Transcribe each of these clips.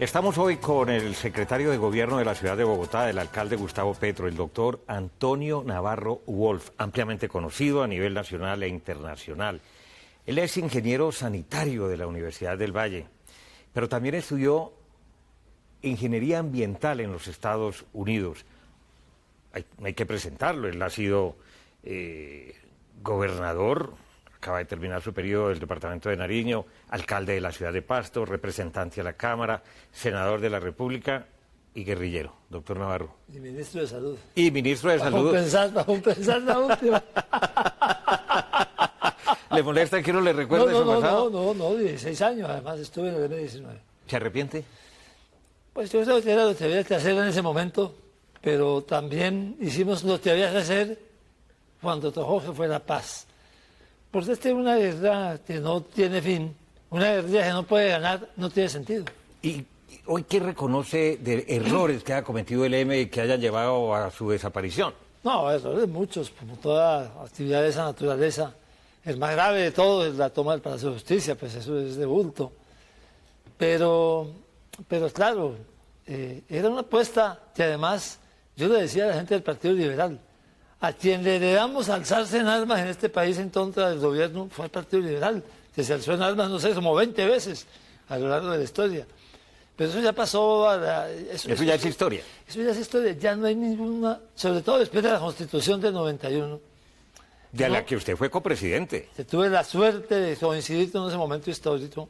Estamos hoy con el secretario de Gobierno de la Ciudad de Bogotá, el alcalde Gustavo Petro, el doctor Antonio Navarro Wolf, ampliamente conocido a nivel nacional e internacional. Él es ingeniero sanitario de la Universidad del Valle, pero también estudió ingeniería ambiental en los Estados Unidos. Hay que presentarlo, él ha sido gobernador, acaba de terminar su periodo del departamento de Nariño, alcalde de la ciudad de Pasto, representante a la Cámara, senador de la República y guerrillero, doctor Navarro. Y ministro de Salud. Y ministro de Salud. Bajo pensar la última. ¿Le molesta que uno le recuerde su pasado? No, 16 años, además estuve en el M19. ¿Se arrepiente? Pues yo creo que era lo que había que hacer en ese momento, pero también hicimos lo que había que hacer cuando tocó que fue la paz. Porque esta es una guerra que no tiene fin, una guerra que no puede ganar, no tiene sentido. ¿Y hoy qué reconoce de errores que ha cometido el M y que hayan llevado a su desaparición? No, errores muchos, como toda actividad de esa naturaleza. El más grave de todo es la toma del Palacio de Justicia, pues eso es de bulto. Pero claro, era una apuesta que además yo le decía a la gente del Partido Liberal, a quien le heredamos alzarse en armas en este país en contra del gobierno fue el Partido Liberal, que se alzó en armas, no sé, como 20 veces a lo largo de la historia. Pero eso ya pasó eso ya es historia. Eso ya es historia, ya no hay ninguna, sobre todo después de la Constitución del 91. De la que usted fue copresidente. Tuve la suerte de coincidir con ese momento histórico.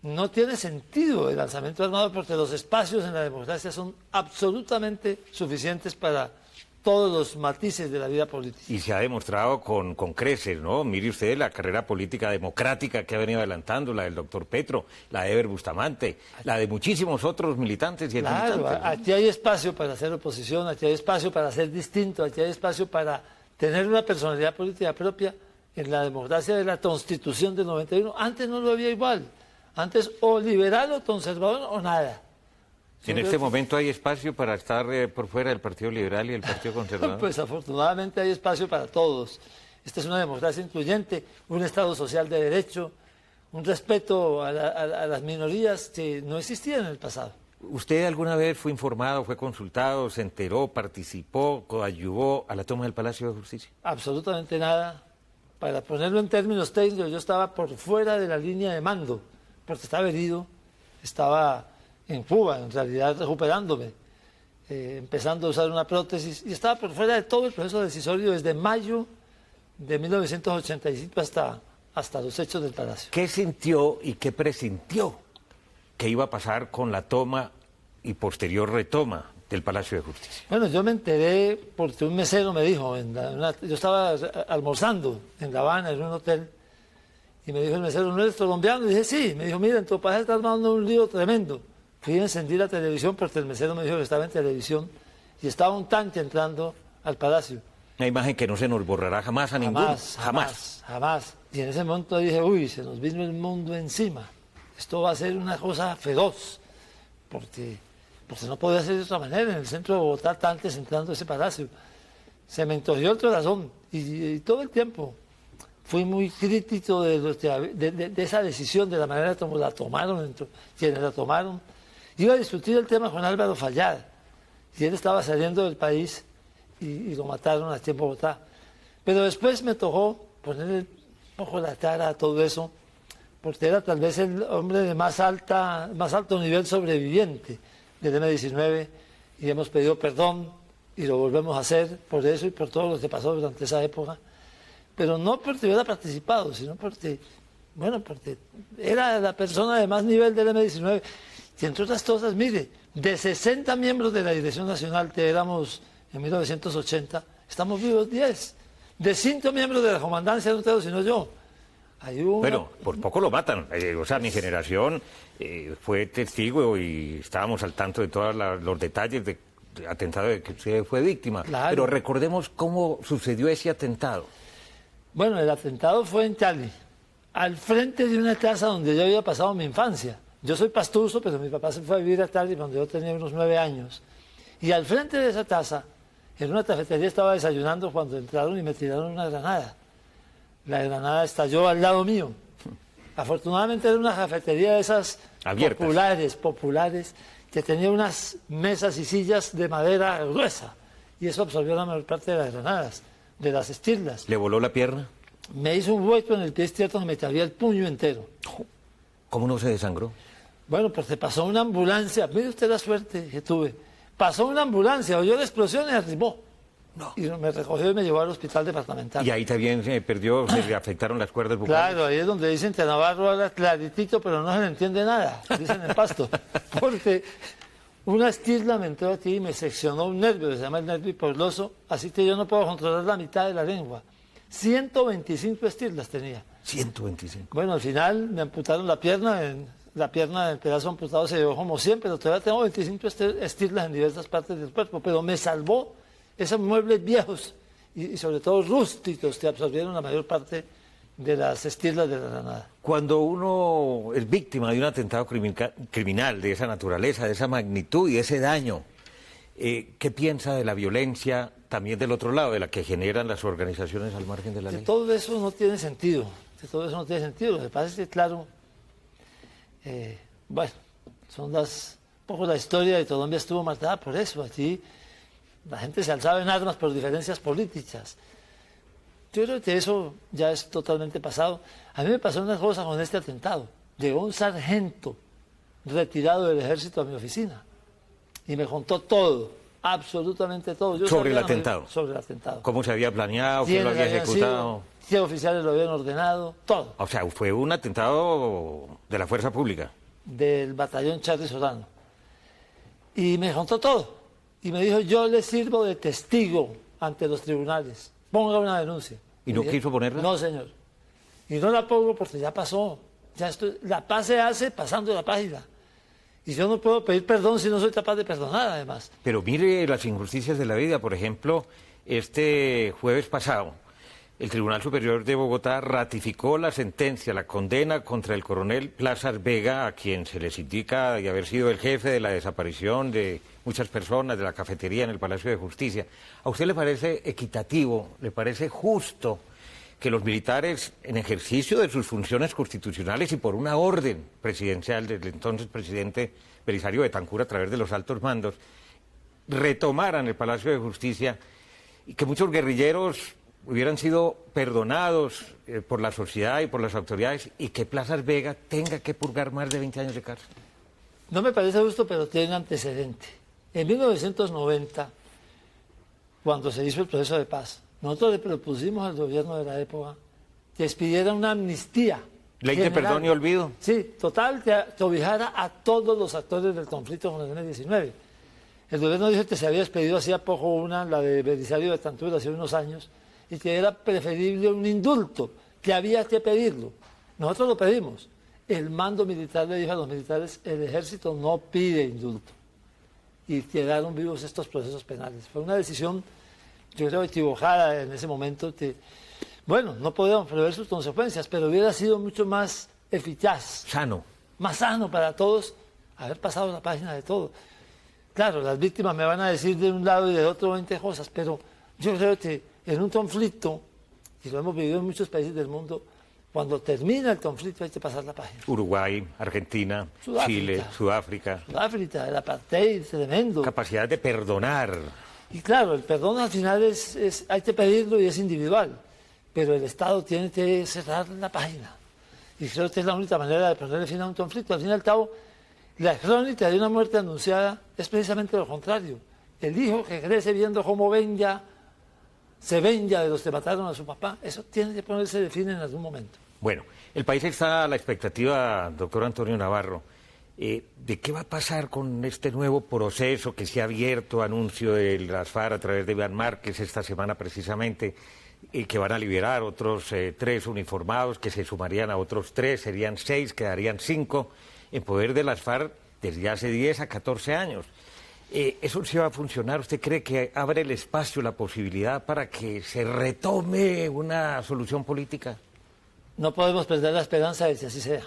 No tiene sentido el alzamiento armado porque los espacios en la democracia son absolutamente suficientes para todos los matices de la vida política. Y se ha demostrado con creces, ¿no? Mire usted la carrera política democrática que ha venido adelantando, la del doctor Petro, la de Eber Bustamante, la de muchísimos otros militantes y Claro, militantes, ¿no? aquí hay espacio para hacer oposición, aquí hay espacio para ser distinto, aquí hay espacio para tener una personalidad política propia en la democracia de la Constitución del 91. Antes no lo había igual. Antes o liberal o conservador o nada. En este momento hay espacio para estar por fuera del Partido Liberal y el Partido Conservador. Pues afortunadamente hay espacio para todos. Esta es una democracia incluyente, un Estado social de derecho, un respeto a las minorías que no existían en el pasado. ¿Usted alguna vez fue informado, fue consultado, se enteró, participó, coadyuvó a la toma del Palacio de Justicia? Absolutamente nada. Para ponerlo en términos técnicos, yo estaba por fuera de la línea de mando, porque estaba herido, estaba en Cuba, en realidad recuperándome, empezando a usar una prótesis, y estaba por fuera de todo el proceso decisorio desde mayo de 1985 hasta los hechos del Palacio. ¿Qué sintió y qué presintió que iba a pasar con la toma y posterior retoma del Palacio de Justicia? Bueno, yo me enteré porque un mesero me dijo, yo estaba almorzando en La Habana, en un hotel, y me dijo el mesero, ¿no eres colombiano? Y dije, sí. Me dijo, mira, en tu país está armando un lío tremendo. Fui a encender la televisión porque el mesero me dijo que estaba en televisión y estaba un tanque entrando al palacio. Una imagen que no se nos borrará jamás a ninguno. Jamás. Y en ese momento dije, uy, se nos vino el mundo encima. Esto va a ser una cosa feroz. Porque no podía ser de otra manera. En el centro de Bogotá, tanques entrando a ese palacio. Se me encogió el corazón. Y todo el tiempo fui muy crítico de esa decisión, de la manera como la tomaron, quienes la tomaron. Iba a discutir el tema con Álvaro Fallar, y él estaba saliendo del país y lo mataron aquí en Bogotá. Pero después me tocó ponerle un poco la cara a todo eso, porque era tal vez el hombre de más alto nivel sobreviviente del M-19, y hemos pedido perdón y lo volvemos a hacer por eso y por todo lo que pasó durante esa época. Pero no porque hubiera participado, sino porque era la persona de más nivel del M-19. Y entre otras cosas, mire, de 60 miembros de la Dirección Nacional que éramos en 1980, estamos vivos 10. De 5 miembros de la comandancia no tengo sino yo. Bueno, por poco lo matan. O sea, mi generación fue testigo y estábamos al tanto de todos los detalles de atentado de que usted fue víctima. Claro. Pero recordemos cómo sucedió ese atentado. Bueno, el atentado fue en Cali, al frente de una casa donde yo había pasado mi infancia. Yo soy pastuso, pero mi papá se fue a vivir a Cali cuando yo tenía unos 9 años. Y al frente de esa casa, en una cafetería, estaba desayunando cuando entraron y me tiraron una granada. La granada estalló al lado mío. Afortunadamente era una cafetería de esas abiertas. populares, que tenía unas mesas y sillas de madera gruesa, y eso absorbió la mayor parte de las granadas, de las estirlas. ¿Le voló la pierna? Me hizo un hueco en el pie izquierdo donde me cabía el puño entero. ¿Cómo no se desangró? Bueno, porque pasó una ambulancia, mire usted la suerte que tuve, pasó una ambulancia, oyó la explosión y arribó. No. Y me recogió y me llevó al hospital departamental. Y ahí también se perdió, se le afectaron las cuerdas vocales. Claro, ahí es donde dicen que Navarro habla claritito, pero no se le entiende nada, dicen en Pasto. Porque una estirla me entró aquí y me seccionó un nervio, que se llama el nervio hiposgloso, así que yo no puedo controlar la mitad de la lengua. 125 estirlas tenía. 125. Bueno, al final me amputaron la pierna, el pedazo amputado se llevó como 100, pero todavía tengo 25 estirlas en diversas partes del cuerpo, pero me salvó esos muebles viejos y sobre todo rústicos que absorbieron la mayor parte de las estirlas de la granada. Cuando uno es víctima de un atentado criminal de esa naturaleza, de esa magnitud y de ese daño, ¿qué piensa de la violencia también del otro lado, de la que generan las organizaciones al margen de la ley? Todo eso no tiene sentido, Lo que pasa es que, claro, bueno, son un poco la historia de Colombia estuvo marcada por eso. Aquí la gente se alzaba en armas por diferencias políticas. Yo creo que eso ya es totalmente pasado. A mí me pasó una cosa con este atentado. Llegó un sargento retirado del ejército a mi oficina y me contó todo, absolutamente todo. ¿Sobre el atentado? Sobre el atentado. ¿Cómo se había planeado? ¿Quién lo había ejecutado? ¿Qué oficiales lo habían ordenado? Todo. O sea, fue un atentado de la fuerza pública. Del batallón Charly Solano. Y me contó todo. Y me dijo, yo le sirvo de testigo ante los tribunales. Ponga una denuncia. ¿Y no quiso ponerla? No, señor. Y no la pongo porque ya pasó. La paz se hace pasando la página. Y yo no puedo pedir perdón si no soy capaz de perdonar, además. Pero mire las injusticias de la vida. Por ejemplo, este jueves pasado, el Tribunal Superior de Bogotá ratificó la sentencia, la condena contra el coronel Plazas Vega, a quien se les indica de haber sido el jefe de la desaparición de muchas personas de la cafetería en el Palacio de Justicia. ¿A usted le parece equitativo, le parece justo que los militares, en ejercicio de sus funciones constitucionales y por una orden presidencial del entonces presidente Belisario Betancur a través de los altos mandos, retomaran el Palacio de Justicia y que muchos guerrilleros hubieran sido perdonados por la sociedad y por las autoridades y que Plazas Vega tenga que purgar más de 20 años de cárcel? No me parece justo, pero tiene un antecedente. En 1990, cuando se hizo el proceso de paz, nosotros le propusimos al gobierno de la época que expidiera una amnistía. ¿Ley de perdón y olvido? Sí, total, que obligara a todos los actores del conflicto con el M-19. El gobierno dijo que se había expedido hacía poco la de Belisario Betancur, hace unos años, y que era preferible un indulto, que había que pedirlo. Nosotros lo pedimos. El mando militar le dijo a los militares, el ejército no pide indulto. Y quedaron vivos estos procesos penales. Fue una decisión, yo creo, equivocada en ese momento, que, bueno, no podíamos prever sus consecuencias, pero hubiera sido mucho más eficaz. Sano. Más sano para todos haber pasado la página de todo. Claro, las víctimas me van a decir de un lado y de otro 20 cosas, pero yo creo que en un conflicto, y lo hemos vivido en muchos países del mundo, cuando termina el conflicto hay que pasar la página. Uruguay, Argentina, Chile, Sudáfrica. Sudáfrica, el apartheid tremendo. Capacidad de perdonar. Y claro, el perdón al final hay que pedirlo y es individual, pero el Estado tiene que cerrar la página. Y creo que es la única manera de ponerle fin a un conflicto. Al fin y al cabo, la crónica de una muerte anunciada es precisamente lo contrario. El hijo que crece viendo cómo se venga de los que mataron a su papá, eso tiene que ponerse de fin en algún momento. Bueno, el país está a la expectativa, doctor Antonio Navarro, de qué va a pasar con este nuevo proceso que se ha abierto, anuncio de las FARC a través de Iván Márquez esta semana precisamente, que van a liberar otros 3 uniformados, que se sumarían a otros 3, serían 6, quedarían 5, en poder de las FARC desde hace 10 a 14 años. ¿Eso sí va a funcionar? ¿Usted cree que abre el espacio, la posibilidad para que se retome una solución política? No podemos perder la esperanza de que así sea.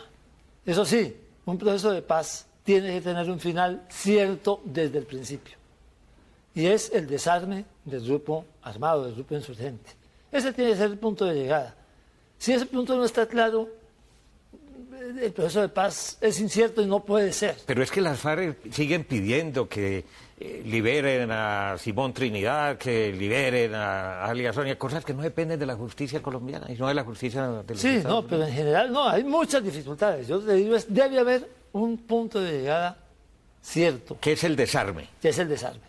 Eso sí, un proceso de paz tiene que tener un final cierto desde el principio. Y es el desarme del grupo armado, del grupo insurgente. Ese tiene que ser el punto de llegada. Si ese punto no está claro, el proceso de paz es incierto y no puede ser. Pero es que las FARC siguen pidiendo que liberen a Simón Trinidad, que liberen a alias Sonia, cosas que no dependen de la justicia colombiana, sino de la justicia de los Sí, Estados no, Unidos. pero en general no, hay muchas dificultades. Yo te digo, debe haber un punto de llegada cierto, ¿Qué es el desarme? que es el desarme.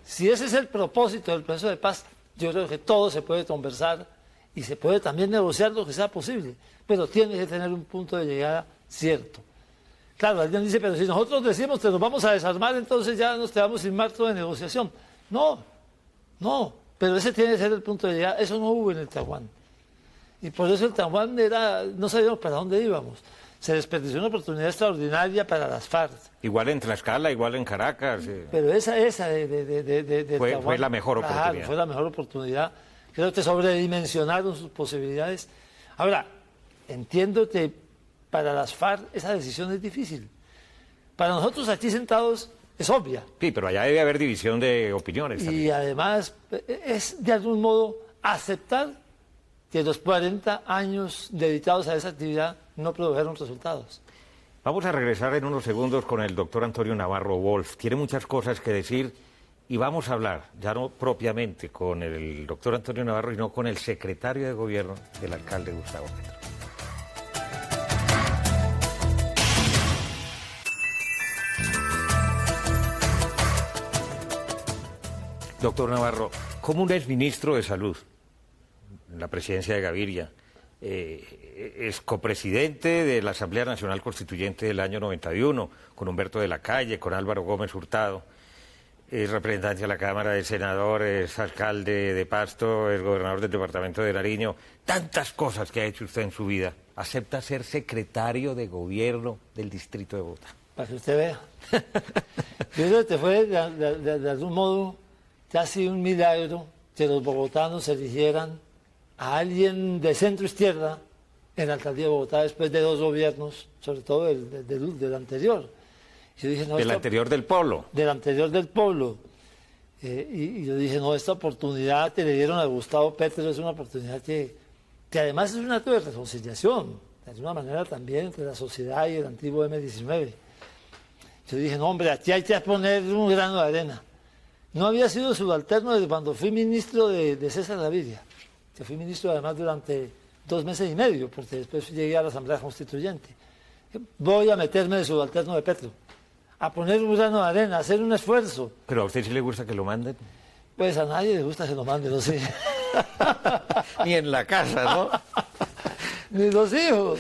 Si ese es el propósito del proceso de paz, yo creo que todo se puede conversar y se puede también negociar lo que sea posible, pero tiene que tener un punto de llegada cierto. Claro, alguien dice, pero si nosotros decimos que nos vamos a desarmar, entonces ya nos quedamos sin marco de negociación. No, pero ese tiene que ser el punto de llegada. Eso no hubo en el Tahuán. Y por eso el Tahuán no sabíamos para dónde íbamos. Se desperdició una oportunidad extraordinaria para las FARC. Igual en Tlaxcala, igual en Caracas. Pero esa Fue Tahuán, la mejor oportunidad. Claro, fue la mejor oportunidad. Creo que sobredimensionaron sus posibilidades. Ahora, entiendo que para las FARC esa decisión es difícil. Para nosotros aquí sentados es obvia. Sí, pero allá debe haber división de opiniones Y también. además es de algún modo aceptar que los 40 años dedicados a esa actividad no produjeron resultados. Vamos a regresar en unos segundos con el doctor Antonio Navarro Wolf. Tiene muchas cosas que decir y vamos a hablar, ya no propiamente con el doctor Antonio Navarro, sino con el secretario de gobierno del alcalde Gustavo Petro. Doctor Navarro, como un exministro de Salud en la presidencia de Gaviria, es copresidente de la Asamblea Nacional Constituyente del año 91, con Humberto de la Calle, con Álvaro Gómez Hurtado, es representante de la Cámara de Senadores, alcalde de Pasto, es gobernador del departamento de Nariño, tantas cosas que ha hecho usted en su vida. ¿Acepta ser secretario de gobierno del distrito de Bogotá? Para que usted vea. Yo creo que fue de algún modo casi un milagro que los bogotanos eligieran a alguien de centro izquierda en la alcaldía de Bogotá después de 2 gobiernos, sobre todo del anterior. Yo dije, no, Del anterior del Polo. Del anterior del Polo. Y yo dije, no, esta oportunidad que le dieron a Gustavo Petro es una oportunidad que además es un acto de reconciliación, de alguna manera también entre la sociedad y el antiguo M-19. Yo dije, no, hombre, aquí hay que poner un grano de arena. No había sido subalterno desde cuando fui ministro de César Gaviria, que fui ministro además durante 2 meses y medio, porque después llegué a la Asamblea Constituyente. Voy a meterme de subalterno de Petro, a poner un grano de arena, a hacer un esfuerzo. ¿Pero a usted sí le gusta que lo manden? Pues a nadie le gusta que lo manden, no sé. Ni en la casa, ¿no? Ni los hijos.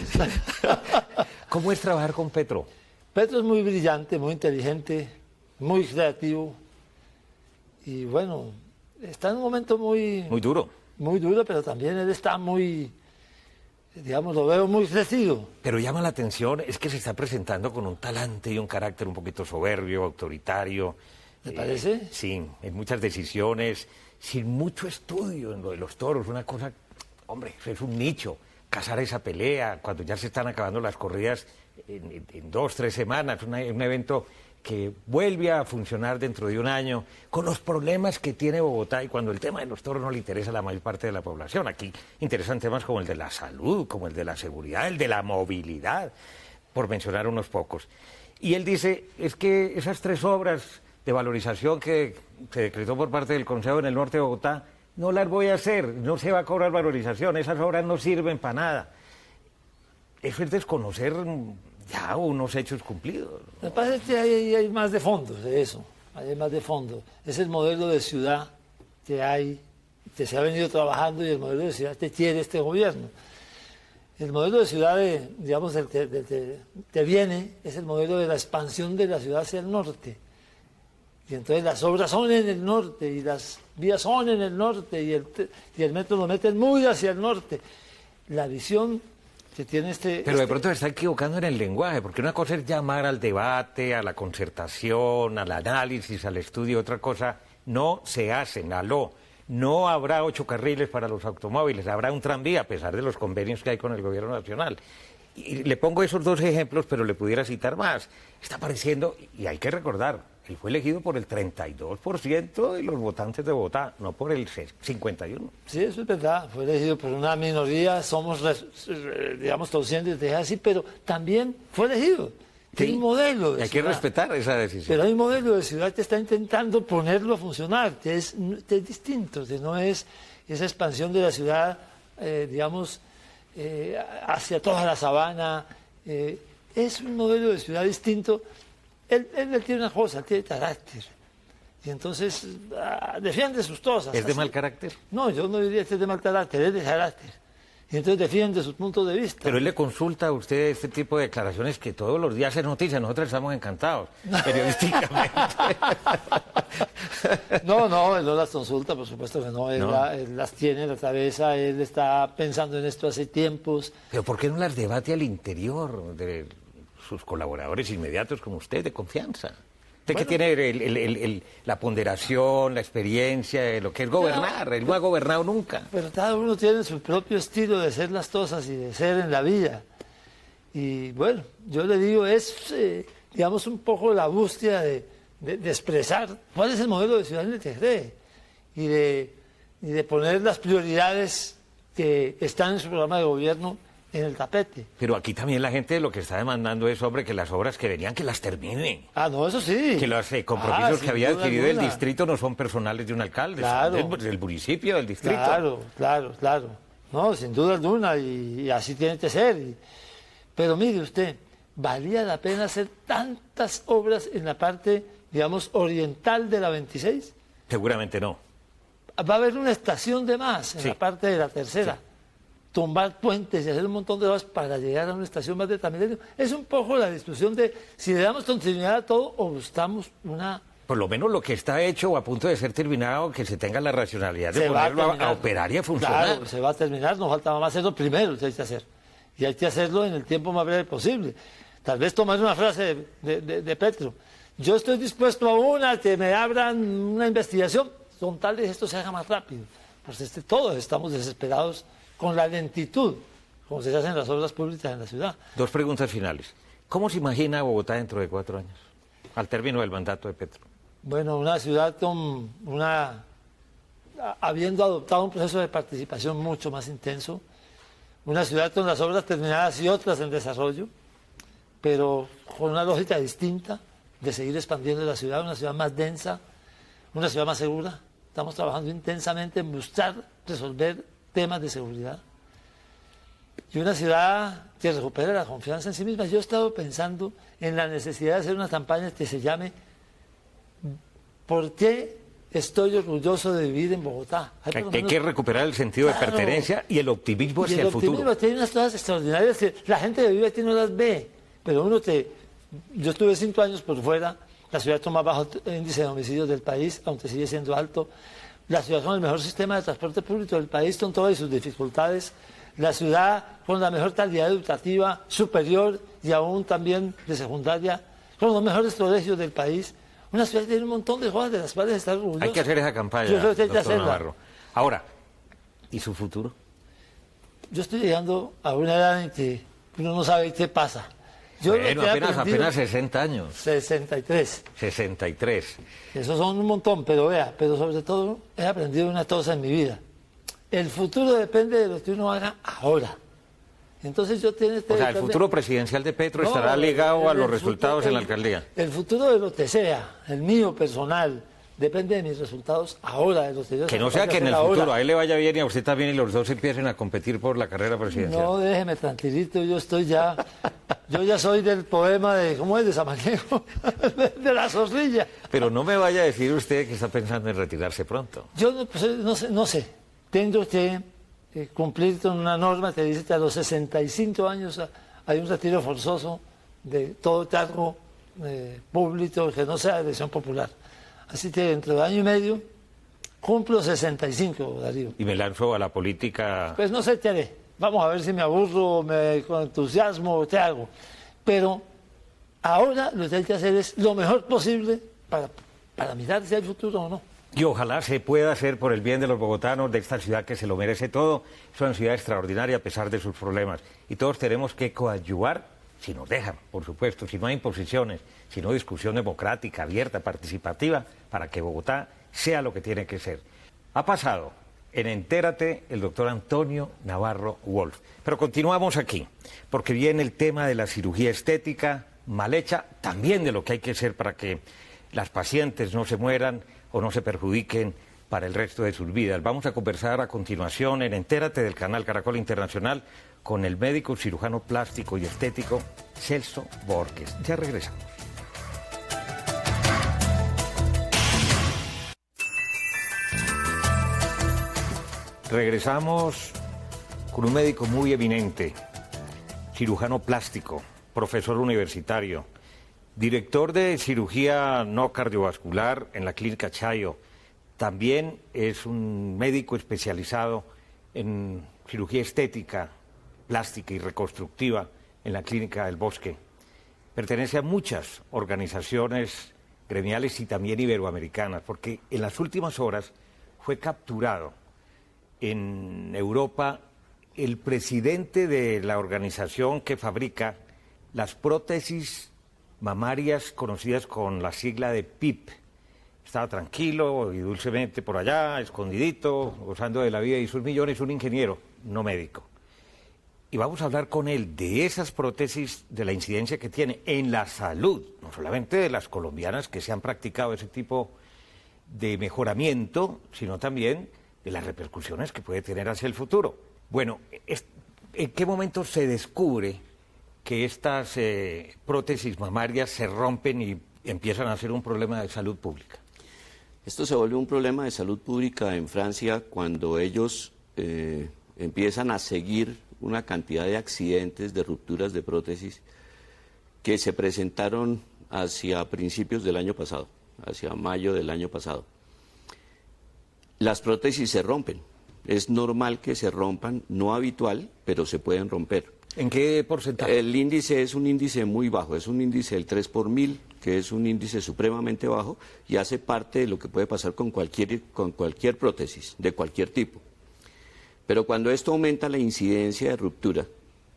¿Cómo es trabajar con Petro? Petro es muy brillante, muy inteligente, muy creativo. Y bueno, está en un momento muy duro. Muy duro, pero también él está muy, digamos, lo veo muy crecido. Pero llama la atención, es que se está presentando con un talante y un carácter un poquito soberbio, autoritario. ¿Te parece? Sí, en muchas decisiones, sin mucho estudio en lo de los toros, una cosa, hombre, eso es un nicho. Cazar esa pelea, cuando ya se están acabando las corridas en 2, 3 semanas, un evento que vuelve a funcionar dentro de un año, con los problemas que tiene Bogotá, y cuando el tema de los toros no le interesa a la mayor parte de la población. Aquí interesan temas como el de la salud, como el de la seguridad, el de la movilidad, por mencionar unos pocos. Y él dice, es que esas 3 obras de valorización que se decretó por parte del Consejo en el norte de Bogotá, no las voy a hacer, no se va a cobrar valorización, esas obras no sirven para nada. Eso es desconocer ya unos hechos cumplidos. Lo que pasa es que hay más de fondo de eso, hay más de fondo. Es el modelo de ciudad que se ha venido trabajando y el modelo de ciudad que quiere este gobierno. El modelo de ciudad, digamos, que viene, es el modelo de la expansión de la ciudad hacia el norte. Y entonces las obras son en el norte y las vías son en el norte y el metro lo meten muy hacia el norte. La visión que tiene Pero de pronto se está equivocando en el lenguaje, porque una cosa es llamar al debate, a la concertación, al análisis, al estudio, otra cosa no se hace, no habrá 8 carriles para los automóviles, habrá un tranvía, a pesar de los convenios que hay con el gobierno nacional. Y le pongo esos 2 ejemplos, pero le pudiera citar más. Está apareciendo, y hay que recordar, él fue elegido por el 32% de los votantes de Bogotá, no por el 51%. Sí, eso es verdad, fue elegido por una minoría, somos, digamos, conscientes de así, pero también fue elegido. Sí, Tiene un modelo de hay que ciudad. respetar esa decisión. Pero hay un modelo de ciudad que está intentando ponerlo a funcionar, que es distinto, que no es esa expansión de la ciudad, digamos, hacia toda la sabana. Es un modelo de ciudad distinto. Él tiene una cosa, tiene carácter. Y entonces defiende sus cosas. ¿Es de así. mal carácter? No, yo no diría que es de mal carácter, es de carácter. Y entonces defiende sus puntos de vista. Pero él le consulta a usted este tipo de declaraciones que todos los días es noticia. Nosotros estamos encantados, periodísticamente. No, él no las consulta, por supuesto que no. Él, No. él las tiene en la cabeza, él está pensando en esto hace tiempos. Pero ¿por qué no las debate al interior de sus colaboradores inmediatos como usted, de confianza? Usted que tiene la ponderación, la experiencia de lo que es gobernar. Él no ha gobernado nunca. Pero cada uno tiene su propio estilo de hacer las cosas y de ser en la vida. Y bueno, yo le digo, es, digamos, un poco la búsqueda de expresar cuál es el modelo de ciudad en el que cree y de poner las prioridades que están en su programa de gobierno en el tapete. Pero aquí también la gente lo que está demandando es, hombre, que las obras que venían, que las terminen. Ah, no, eso sí. Que los compromisos que sin había duda adquirido el alguna. distrito no son personales de un alcalde, Claro. son del municipio, del distrito. Claro. No, sin duda alguna, y así tiene que ser. Pero mire usted, ¿valía la pena hacer tantas obras en la parte, digamos, oriental de la 26? Seguramente no. Va a haber una estación de más en Sí. la parte de la tercera. Sí. Tumbar puentes y hacer un montón de cosas para llegar a una estación más de Transmilenio. Es un poco la discusión de si le damos continuidad a todo o buscamos una... Por lo menos lo que está hecho o a punto de ser terminado, que se tenga la racionalidad de Se va a ponerlo a terminar. operar y a funcionar. Claro, se va a terminar, nos falta más hacerlo primero, que hay que hacer. Y hay que hacerlo en el tiempo más breve posible. Tal vez tomar una frase de Petro. Yo estoy dispuesto a que me abran una investigación, con tal de que esto se haga más rápido. Pues todos estamos desesperados con la lentitud, como se hacen las obras públicas en la ciudad. Dos preguntas finales. ¿Cómo se imagina Bogotá dentro de 4 años, al término del mandato de Petro? Bueno, una ciudad habiendo adoptado un proceso de participación mucho más intenso, una ciudad con las obras terminadas y otras en desarrollo, pero con una lógica distinta de seguir expandiendo la ciudad, una ciudad más densa, una ciudad más segura. Estamos trabajando intensamente en buscar resolver temas de seguridad. Y una ciudad que recupere la confianza en sí misma. Yo he estado pensando en la necesidad de hacer una campaña que se llame ¿Por qué estoy orgulloso de vivir en Bogotá? Hay que recuperar el sentido de Claro. pertenencia y el optimismo hacia el futuro. Tiene unas cosas extraordinarias que la gente que vive aquí no las ve. Pero yo estuve 5 años por fuera, la ciudad con más bajo índice de homicidios del país, aunque sigue siendo alto, la ciudad con el mejor sistema de transporte público del país, con todas sus dificultades, la ciudad con la mejor calidad educativa superior y aún también de secundaria, con los mejores colegios del país, una ciudad que tiene un montón de cosas de las cuales estar orgulloso. Hay que hacer esa campaña, Yo creo que hay que doctor hacerla. Navarro. Ahora, ¿y su futuro? Yo estoy llegando a una edad en que uno no sabe qué pasa. Yo Bueno, lo que he aprendido- apenas 60 años. 63. 63. Esos son un montón, pero sobre todo he aprendido una cosa en mi vida. El futuro depende de lo que uno haga ahora. Entonces yo tengo O sea, el futuro presidencial de Petro estará ligado a los resultados en la alcaldía. El futuro de lo que sea, el mío personal, depende de mis resultados ahora, de los que yo Que no sea sea que en el capaz de hacer futuro a ahora. él le vaya bien y a usted también y los dos empiecen a competir por la carrera presidencial. No, déjeme tranquilito, yo ya soy del poema de, ¿cómo es? De Samaniego, de la zorrilla. Pero no me vaya a decir usted que está pensando en retirarse pronto. Yo no sé, tengo que cumplir con una norma que dice que a los 65 años hay un retiro forzoso de todo cargo público que no sea de elección popular. Así que dentro de año y medio cumplo 65, Darío. Y me lanzo a la política. Pues no sé qué haré. Vamos a ver si me aburro, con entusiasmo, qué hago. Pero ahora lo que hay que hacer es lo mejor posible para mirar si hay futuro o no. Y ojalá se pueda hacer por el bien de los bogotanos, de esta ciudad que se lo merece todo. Es una ciudad extraordinaria a pesar de sus problemas. Y todos tenemos que coadyuvar si nos dejan, por supuesto, si no hay imposiciones, si no hay discusión democrática, abierta, participativa, para que Bogotá sea lo que tiene que ser. Ha pasado en Entérate el doctor Antonio Navarro Wolf. Pero continuamos aquí, porque viene el tema de la cirugía estética mal hecha, también de lo que hay que hacer para que las pacientes no se mueran o no se perjudiquen para el resto de sus vidas. Vamos a conversar a continuación en Entérate del canal Caracol Internacional con el médico cirujano plástico y estético Celso Borges. Ya regresamos. Regresamos con un médico muy eminente, cirujano plástico, profesor universitario, director de cirugía no cardiovascular en la Clínica Chayo. También es un médico especializado en cirugía estética, plástica y reconstructiva en la Clínica del Bosque. Pertenece a muchas organizaciones gremiales y también iberoamericanas, porque en las últimas horas fue capturado en Europa el presidente de la organización que fabrica las prótesis mamarias conocidas con la sigla de PIP. Estaba tranquilo y dulcemente por allá, escondidito, gozando de la vida y sus millones, un ingeniero, no médico. Y vamos a hablar con él de esas prótesis, de la incidencia que tiene en la salud, no solamente de las colombianas que se han practicado ese tipo de mejoramiento, sino también de las repercusiones que puede tener hacia el futuro. Bueno, ¿en qué momento se descubre que estas prótesis mamarias se rompen y empiezan a ser un problema de salud pública? Esto se vuelve un problema de salud pública en Francia cuando ellos empiezan a seguir una cantidad de accidentes, de rupturas de prótesis que se presentaron hacia principios del año pasado, hacia mayo del año pasado. Las prótesis se rompen. Es normal que se rompan, no habitual, pero se pueden romper. ¿En qué porcentaje? El índice es un índice muy bajo, es un índice del 3 por 1000, que es un índice supremamente bajo y hace parte de lo que puede pasar con cualquier prótesis, de cualquier tipo. Pero cuando esto aumenta la incidencia de ruptura,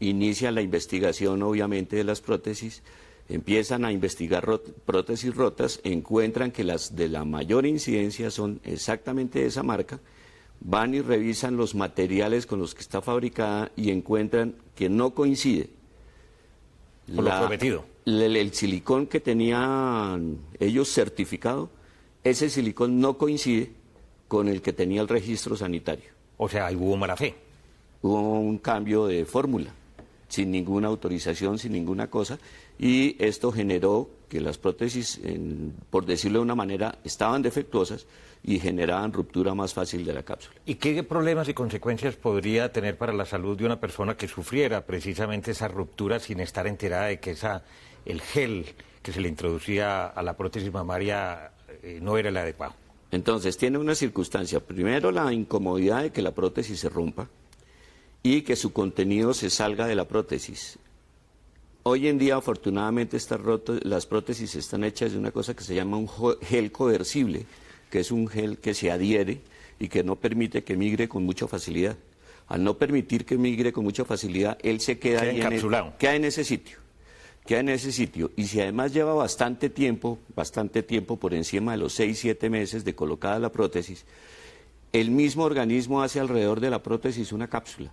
inicia la investigación obviamente de las prótesis, empiezan a investigar prótesis rotas, encuentran que las de la mayor incidencia son exactamente de esa marca, van y revisan los materiales con los que está fabricada y encuentran que no coincide. Por lo prometido. El silicón que tenían ellos certificado, ese silicón no coincide con el que tenía el registro sanitario. O sea, ahí hubo mala fe. Hubo un cambio de fórmula, sin ninguna autorización, sin ninguna cosa, y esto generó que las prótesis, por decirlo de una manera, estaban defectuosas y generaban ruptura más fácil de la cápsula. ¿Y qué problemas y consecuencias podría tener para la salud de una persona que sufriera precisamente esa ruptura sin estar enterada de que el gel que se le introducía a la prótesis mamaria no era el adecuado? Entonces, tiene una circunstancia. Primero, la incomodidad de que la prótesis se rompa y que su contenido se salga de la prótesis. Hoy en día, afortunadamente, las prótesis están hechas de una cosa que se llama un gel coercible, que es un gel que se adhiere y que no permite que migre con mucha facilidad. Al no permitir que migre con mucha facilidad, él se queda ahí encapsulado. Queda en ese sitio. Y si además lleva bastante tiempo por encima de los 6-7 meses de colocada la prótesis, el mismo organismo hace alrededor de la prótesis una cápsula.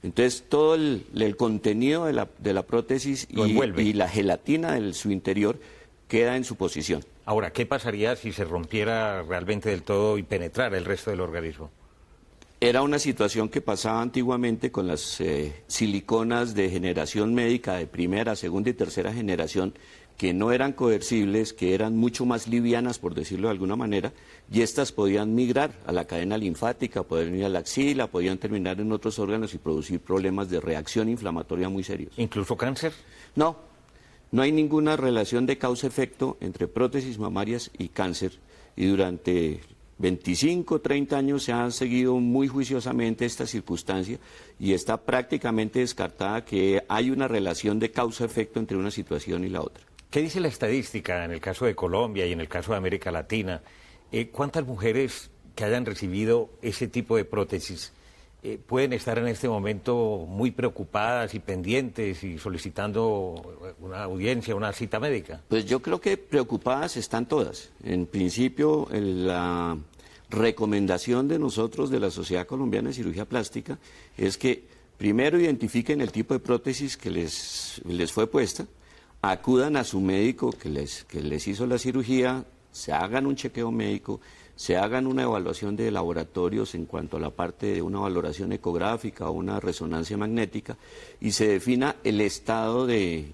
Entonces todo el contenido de la prótesis y la gelatina de su interior queda en su posición. Ahora, ¿qué pasaría si se rompiera realmente del todo y penetrara el resto del organismo? Era una situación que pasaba antiguamente con las siliconas de generación médica de primera, segunda y tercera generación, que no eran coercibles, que eran mucho más livianas, por decirlo de alguna manera, y estas podían migrar a la cadena linfática, podían ir a la axila, podían terminar en otros órganos y producir problemas de reacción inflamatoria muy serios. ¿Incluso cáncer? No, no hay ninguna relación de causa-efecto entre prótesis mamarias y cáncer, y durante 25, 30 años se ha seguido muy juiciosamente esta circunstancia y está prácticamente descartada que hay una relación de causa-efecto entre una situación y la otra. ¿Qué dice la estadística en el caso de Colombia y en el caso de América Latina? ¿Cuántas mujeres que hayan recibido ese tipo de prótesis pueden estar en este momento muy preocupadas y pendientes y solicitando una audiencia, una cita médica? Pues yo creo que preocupadas están todas. En principio, la recomendación de nosotros, de la Sociedad Colombiana de Cirugía Plástica, es que primero identifiquen el tipo de prótesis que les fue puesta, acudan a su médico que les hizo la cirugía, se hagan un chequeo médico, se hagan una evaluación de laboratorios en cuanto a la parte de una valoración ecográfica o una resonancia magnética y se defina el estado en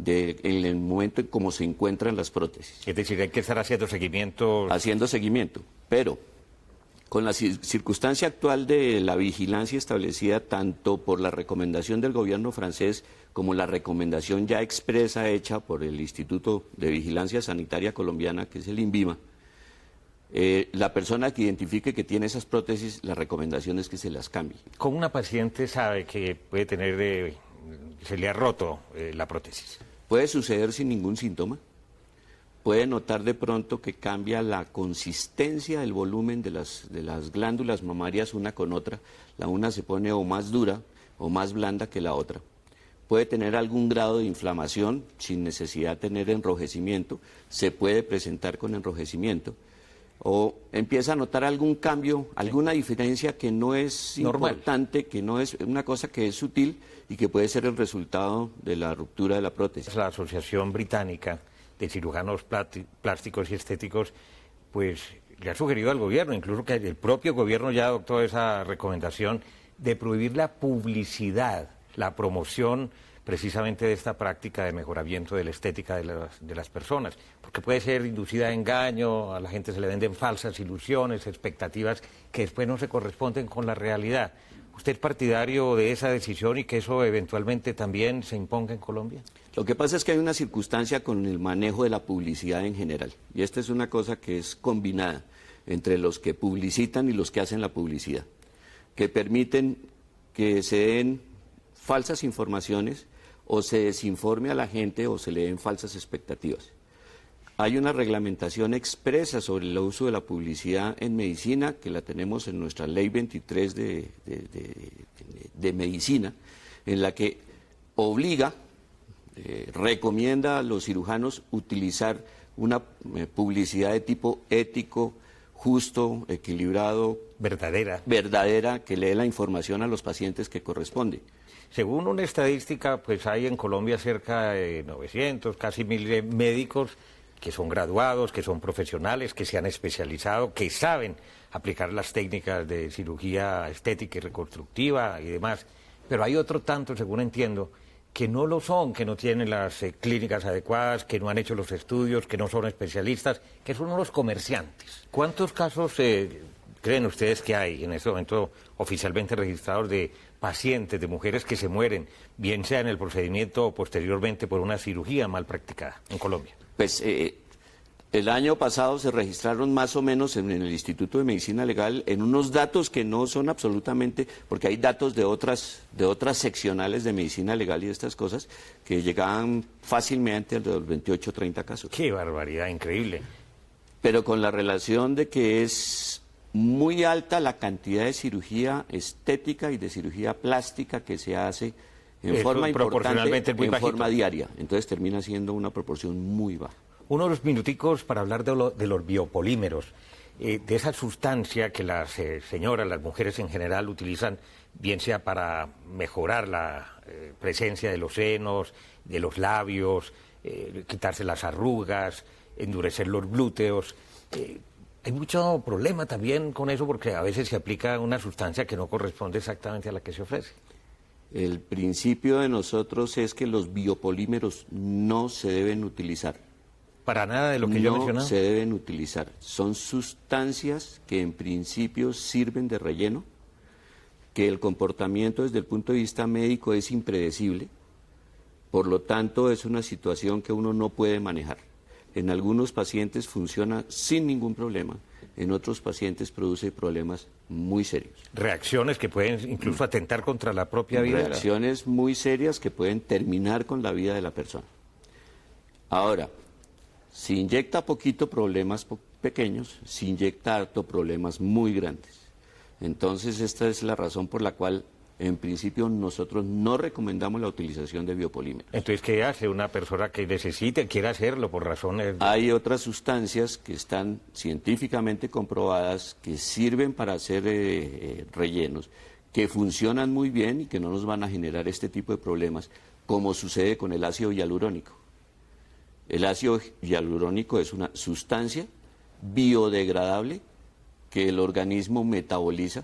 el momento en cómo se encuentran las prótesis. Es decir, hay que estar haciendo seguimiento. Haciendo seguimiento, pero con la circunstancia actual de la vigilancia establecida tanto por la recomendación del gobierno francés como la recomendación ya expresa hecha por el Instituto de Vigilancia Sanitaria Colombiana, que es el INVIMA, la persona que identifique que tiene esas prótesis, la recomendación es que se las cambie. ¿Cómo una paciente sabe que puede tener, se le ha roto la prótesis? Puede suceder sin ningún síntoma. Puede notar de pronto que cambia la consistencia, el volumen de las glándulas mamarias una con otra. La una se pone o más dura o más blanda que la otra. Puede tener algún grado de inflamación sin necesidad de tener enrojecimiento. Se puede presentar con enrojecimiento. O empieza a notar algún cambio, alguna diferencia que no es normal, importante, que no es una cosa que es sutil y que puede ser el resultado de la ruptura de la prótesis. La Asociación Británica de Cirujanos Plásticos y Estéticos, pues le ha sugerido al gobierno, incluso que el propio gobierno ya adoptó esa recomendación de prohibir la publicidad, la promoción precisamente de esta práctica de mejoramiento de la estética de las personas, porque puede ser inducida a engaño, a la gente se le venden falsas ilusiones, expectativas que después no se corresponden con la realidad. ¿Usted es partidario de esa decisión y que eso eventualmente también se imponga en Colombia? Lo que pasa es que hay una circunstancia con el manejo de la publicidad en general, y esta es una cosa que es combinada entre los que publicitan y los que hacen la publicidad, que permiten que se den falsas informaciones o se desinforme a la gente o se le den falsas expectativas. Hay una reglamentación expresa sobre el uso de la publicidad en medicina, que la tenemos en nuestra Ley 23 de medicina, en la que obliga, recomienda a los cirujanos utilizar una publicidad de tipo ético, justo, equilibrado, verdadera, que le dé la información a los pacientes que corresponde. Según una estadística, pues hay en Colombia cerca de 900, casi 1000 médicos que son graduados, que son profesionales, que se han especializado, que saben aplicar las técnicas de cirugía estética y reconstructiva y demás. Pero hay otro tanto, según entiendo, que no lo son, que no tienen las clínicas adecuadas, que no han hecho los estudios, que no son especialistas, que son unos comerciantes. ¿Cuántos casos creen ustedes que hay en este momento oficialmente registrados de pacientes, de mujeres que se mueren, bien sea en el procedimiento o posteriormente por una cirugía mal practicada en Colombia? Pues el año pasado se registraron más o menos en el Instituto de Medicina Legal en unos datos que no son absolutamente, porque hay datos de otras seccionales de medicina legal y estas cosas que llegaban fácilmente a los 28 o 30 casos. ¡Qué barbaridad, increíble! Pero con la relación de que es muy alta la cantidad de cirugía estética y de cirugía plástica que se hace en forma importante, en forma diaria. Entonces termina siendo una proporción muy baja. Unos minuticos para hablar de los biopolímeros, de esa sustancia que las señoras, las mujeres en general utilizan, bien sea para mejorar la presencia de los senos, de los labios, quitarse las arrugas, endurecer los glúteos. Hay mucho problema también con eso porque a veces se aplica una sustancia que no corresponde exactamente a la que se ofrece. El principio de nosotros es que los biopolímeros no se deben utilizar. Para nada de lo que yo he mencionado. No se deben utilizar. Son sustancias que en principio sirven de relleno, que el comportamiento desde el punto de vista médico es impredecible, por lo tanto es una situación que uno no puede manejar. En algunos pacientes funciona sin ningún problema, en otros pacientes produce problemas muy serios. Reacciones que pueden incluso atentar contra la propia vida. Reacciones muy serias que pueden terminar con la vida de la persona. Ahora, si inyecta poquito, problemas pequeños; si inyecta harto, problemas muy grandes. Entonces, esta es la razón por la cual, en principio, nosotros no recomendamos la utilización de biopolímeros. Entonces, ¿qué hace una persona que necesite, quiera hacerlo por razones Hay otras sustancias que están científicamente comprobadas, que sirven para hacer rellenos, que funcionan muy bien y que no nos van a generar este tipo de problemas, como sucede con el ácido hialurónico. El ácido hialurónico es una sustancia biodegradable que el organismo metaboliza,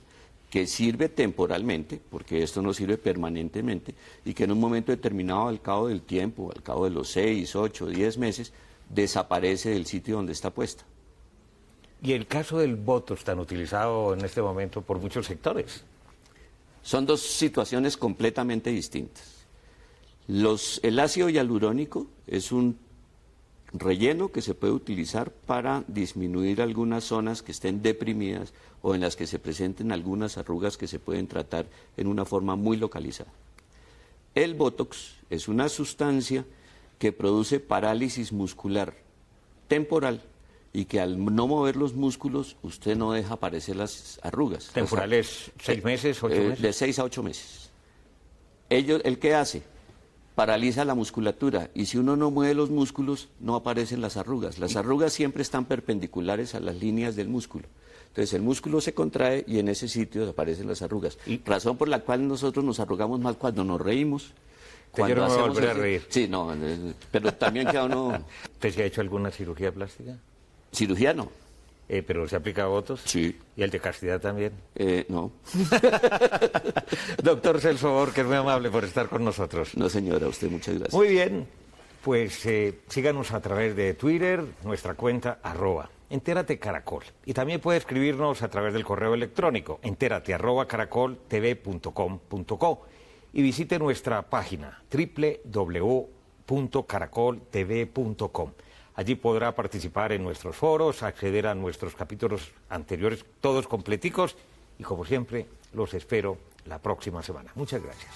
que sirve temporalmente, porque esto no sirve permanentemente, y que en un momento determinado, al cabo del tiempo, al cabo de los 6, 8, 10 meses, desaparece del sitio donde está puesta. Y el caso del Botox, tan utilizado en este momento por muchos sectores. Son dos situaciones completamente distintas. El ácido hialurónico es un relleno que se puede utilizar para disminuir algunas zonas que estén deprimidas o en las que se presenten algunas arrugas que se pueden tratar en una forma muy localizada. El Botox es una sustancia que produce parálisis muscular temporal y que al no mover los músculos usted no deja aparecer las arrugas. ¿Temporales 6 meses, 8 meses? De 6 a 8 meses. ¿El qué hace? Paraliza la musculatura y si uno no mueve los músculos no aparecen las arrugas. Las arrugas siempre están perpendiculares a las líneas del músculo. Entonces el músculo se contrae y en ese sitio aparecen las arrugas. Razón por la cual nosotros nos arrugamos más cuando nos reímos. Yo no me voy a volver a reír. Sí, no, pero también queda uno... ¿Usted se ha hecho alguna cirugía plástica? Cirugía no. ¿Pero se aplica Botox? Sí. ¿Y el de castidad también? No. Doctor Celso Borges, muy amable por estar con nosotros. No, señora, usted muchas gracias. Muy bien, pues síganos a través de Twitter, nuestra cuenta @Entérate Caracol. Y también puede escribirnos a través del correo electrónico entérate@caracoltv.com.co y visite nuestra página www.caracoltv.com. Allí podrá participar en nuestros foros, acceder a nuestros capítulos anteriores, todos completicos, y como siempre, los espero la próxima semana. Muchas gracias.